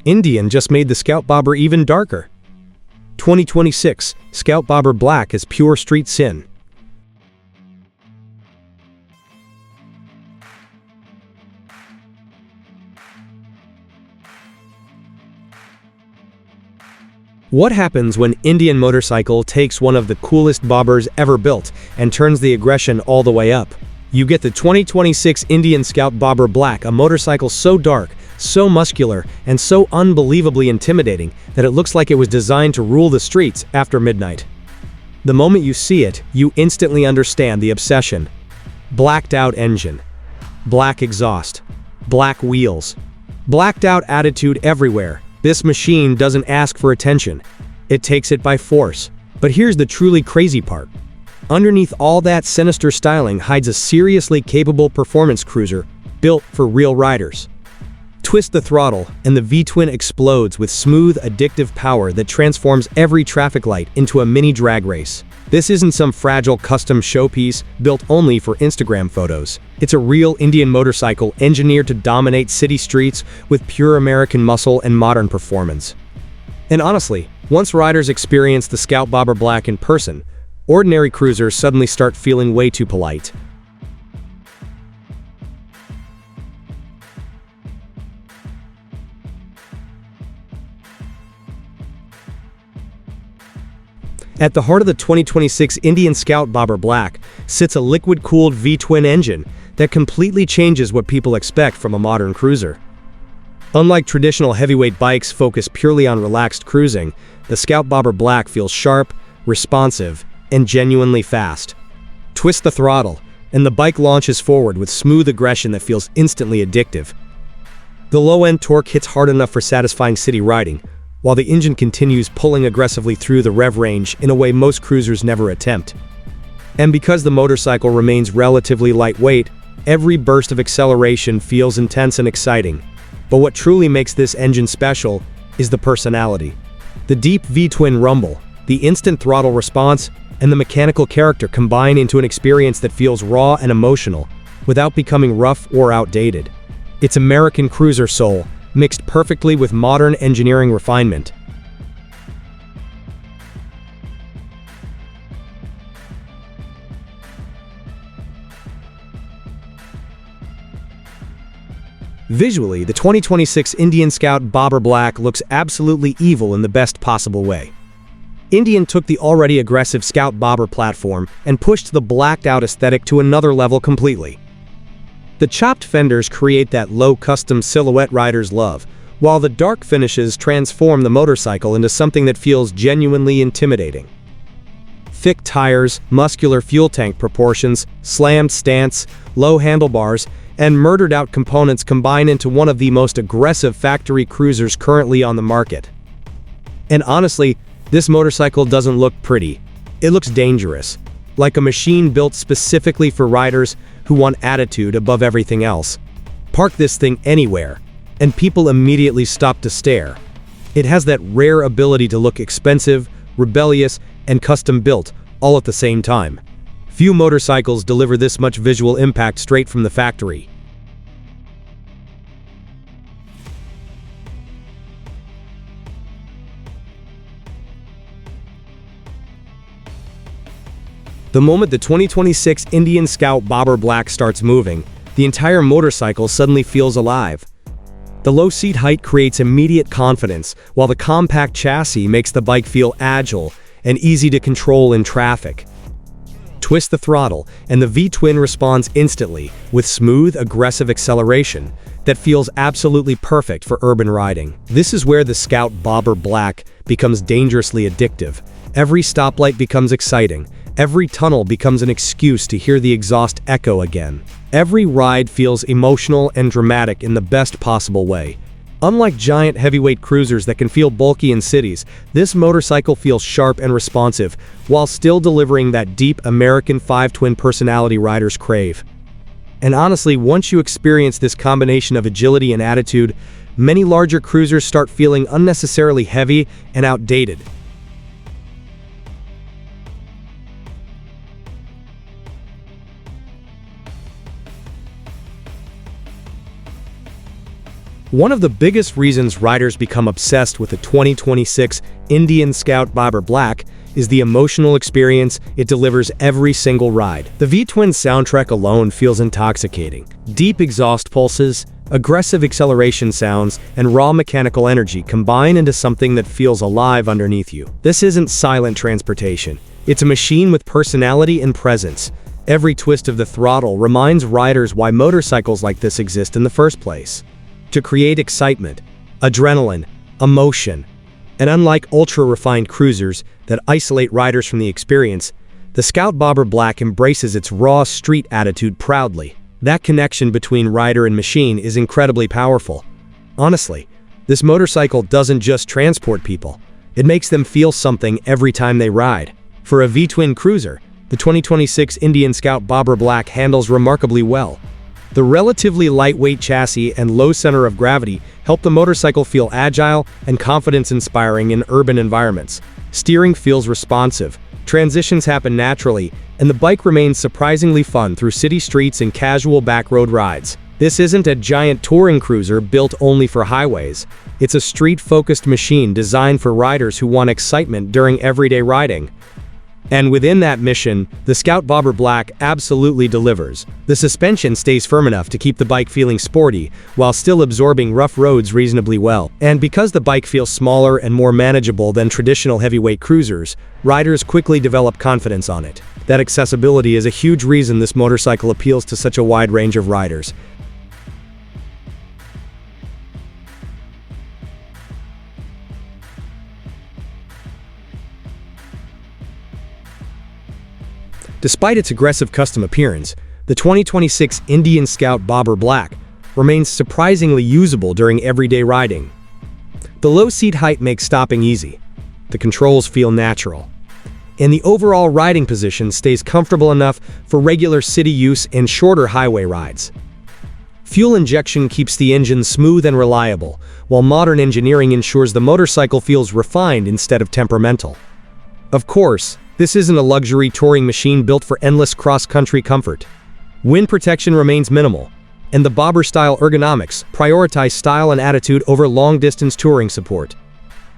Indian just made the Scout Bobber even darker. 2026 Scout Bobber Black is pure street sin. What happens when Indian motorcycle takes one of the coolest bobbers ever built and turns the aggression all the way up? You get the 2026 Indian Scout Bobber Black, a motorcycle so dark, so muscular, and so unbelievably intimidating that it looks like it was designed to rule the streets after midnight. The moment you see it, you instantly understand the obsession. Blacked out engine, black exhaust, black wheels, blacked out attitude everywhere. This machine doesn't ask for attention. It takes it by force. But here's the truly crazy part. Underneath all that sinister styling hides a seriously capable performance cruiser built for real riders. Twist the throttle, and the V-twin explodes with smooth, addictive power that transforms every traffic light into a mini drag race. This isn't some fragile custom showpiece built only for Instagram photos. It's a real Indian motorcycle engineered to dominate city streets with pure American muscle and modern performance. And honestly, once riders experience the Scout Bobber Black in person, ordinary cruisers suddenly start feeling way too polite. At the heart of the 2026 Indian Scout Bobber Black sits a liquid-cooled V-twin engine that completely changes what people expect from a modern cruiser. Unlike traditional heavyweight bikes focused purely on relaxed cruising, the Scout Bobber Black feels sharp, responsive, and genuinely fast. Twist the throttle, and the bike launches forward with smooth aggression that feels instantly addictive. The low-end torque hits hard enough for satisfying city riding, while the engine continues pulling aggressively through the rev range in a way most cruisers never attempt. And because the motorcycle remains relatively lightweight, every burst of acceleration feels intense and exciting. But what truly makes this engine special is the personality. The deep V-twin rumble, the instant throttle response, and the mechanical character combine into an experience that feels raw and emotional, without becoming rough or outdated. It's American cruiser soul, mixed perfectly with modern engineering refinement. Visually, the 2026 Indian Scout Bobber Black looks absolutely evil in the best possible way. Indian took the already aggressive Scout Bobber platform and pushed the blacked-out aesthetic to another level completely. The chopped fenders create that low custom silhouette riders love, while the dark finishes transform the motorcycle into something that feels genuinely intimidating. Thick tires, muscular fuel tank proportions, slammed stance, low handlebars, and murdered-out components combine into one of the most aggressive factory cruisers currently on the market. And honestly, this motorcycle doesn't look pretty. It looks dangerous, like a machine built specifically for riders who want attitude above everything else. Park this thing anywhere, and people immediately stop to stare. It has that rare ability to look expensive, rebellious, and custom-built all at the same time. Few motorcycles deliver this much visual impact straight from the factory. The moment the 2026 Indian Scout Bobber Black starts moving, the entire motorcycle suddenly feels alive. The low seat height creates immediate confidence, while the compact chassis makes the bike feel agile and easy to control in traffic. Twist the throttle, and the V-twin responds instantly with smooth, aggressive acceleration that feels absolutely perfect for urban riding. This is where the Scout Bobber Black becomes dangerously addictive. Every stoplight becomes exciting. Every tunnel becomes an excuse to hear the exhaust echo again. Every ride feels emotional and dramatic in the best possible way. Unlike giant heavyweight cruisers that can feel bulky in cities, this motorcycle feels sharp and responsive, while still delivering that deep American five-twin personality riders crave. And honestly, once you experience this combination of agility and attitude, many larger cruisers start feeling unnecessarily heavy and outdated. One of the biggest reasons riders become obsessed with the 2026 Indian Scout Bobber Black is the emotional experience it delivers every single ride. The V-twin soundtrack alone feels intoxicating. Deep exhaust pulses, aggressive acceleration sounds, and raw mechanical energy combine into something that feels alive underneath you. This isn't silent transportation. It's a machine with personality and presence. Every twist of the throttle reminds riders why motorcycles like this exist in the first place. To create excitement, adrenaline, emotion. And unlike ultra-refined cruisers that isolate riders from the experience, the Scout Bobber Black embraces its raw street attitude proudly. That connection between rider and machine is incredibly powerful. Honestly, this motorcycle doesn't just transport people, it makes them feel something every time they ride. For a V-twin cruiser, the 2026 Indian Scout Bobber Black handles remarkably well. The relatively lightweight chassis and low center of gravity help the motorcycle feel agile and confidence-inspiring in urban environments. Steering feels responsive, transitions happen naturally, and the bike remains surprisingly fun through city streets and casual backroad rides. This isn't a giant touring cruiser built only for highways. It's a street-focused machine designed for riders who want excitement during everyday riding. And within that mission, the Scout Bobber Black absolutely delivers. The suspension stays firm enough to keep the bike feeling sporty, while still absorbing rough roads reasonably well. And because the bike feels smaller and more manageable than traditional heavyweight cruisers, riders quickly develop confidence on it. That accessibility is a huge reason this motorcycle appeals to such a wide range of riders. Despite its aggressive custom appearance, the 2026 Indian Scout Bobber Black remains surprisingly usable during everyday riding. The low seat height makes stopping easy. The controls feel natural. And the overall riding position stays comfortable enough for regular city use and shorter highway rides. Fuel injection keeps the engine smooth and reliable, while modern engineering ensures the motorcycle feels refined instead of temperamental. Of course, this isn't a luxury touring machine built for endless cross-country comfort. Wind protection remains minimal, and the Bobber-style ergonomics prioritize style and attitude over long-distance touring support.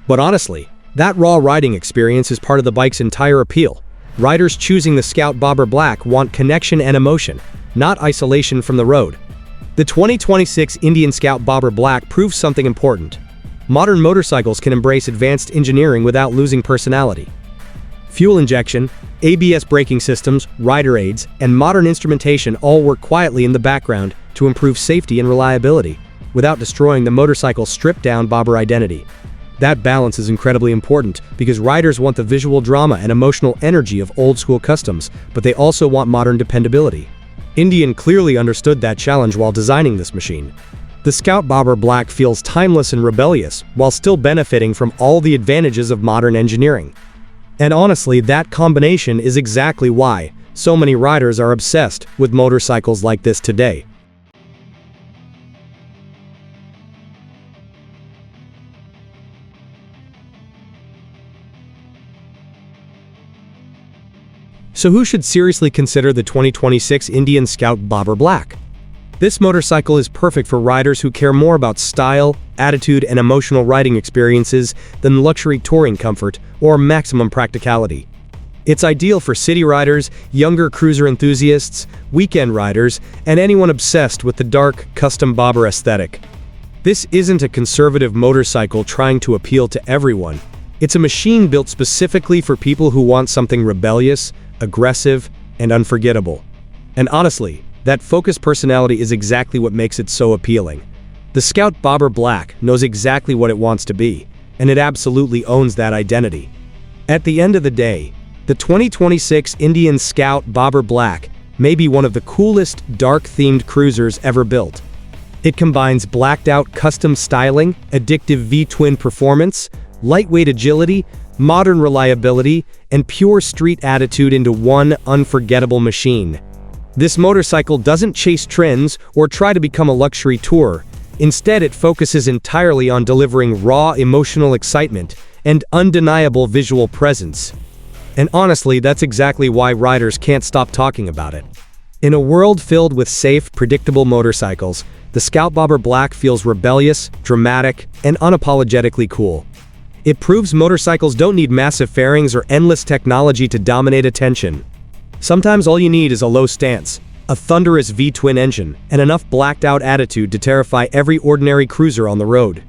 But honestly, that raw riding experience is part of the bike's entire appeal. Riders choosing the Scout Bobber Black want connection and emotion, not isolation from the road. The 2026 Indian Scout Bobber Black proves something important. Modern motorcycles can embrace advanced engineering without losing personality. Fuel injection, ABS braking systems, rider aids, and modern instrumentation all work quietly in the background to improve safety and reliability, without destroying the motorcycle's stripped-down bobber identity. That balance is incredibly important because riders want the visual drama and emotional energy of old-school customs, but they also want modern dependability. Indian clearly understood that challenge while designing this machine. The Scout Bobber Black feels timeless and rebellious, while still benefiting from all the advantages of modern engineering. And honestly, that combination is exactly why so many riders are obsessed with motorcycles like this today. So who should seriously consider the 2026 Indian Scout Bobber Black? This motorcycle is perfect for riders who care more about style, attitude, and emotional riding experiences than luxury touring comfort or maximum practicality. It's ideal for city riders, younger cruiser enthusiasts, weekend riders, and anyone obsessed with the dark, custom bobber aesthetic. This isn't a conservative motorcycle trying to appeal to everyone. It's a machine built specifically for people who want something rebellious, aggressive, and unforgettable. And honestly, that focused personality is exactly what makes it so appealing. The Scout Bobber Black knows exactly what it wants to be, and it absolutely owns that identity. At the end of the day, the 2026 Indian Scout Bobber Black may be one of the coolest, dark-themed cruisers ever built. It combines blacked-out custom styling, addictive V-twin performance, lightweight agility, modern reliability, and pure street attitude into one unforgettable machine. This motorcycle doesn't chase trends or try to become a luxury tourer. Instead, it focuses entirely on delivering raw emotional excitement and undeniable visual presence. And honestly, that's exactly why riders can't stop talking about it. In a world filled with safe, predictable motorcycles, the Scout Bobber Black feels rebellious, dramatic, and unapologetically cool. It proves motorcycles don't need massive fairings or endless technology to dominate attention. Sometimes all you need is a low stance, a thunderous V-twin engine, and enough blacked-out attitude to terrify every ordinary cruiser on the road.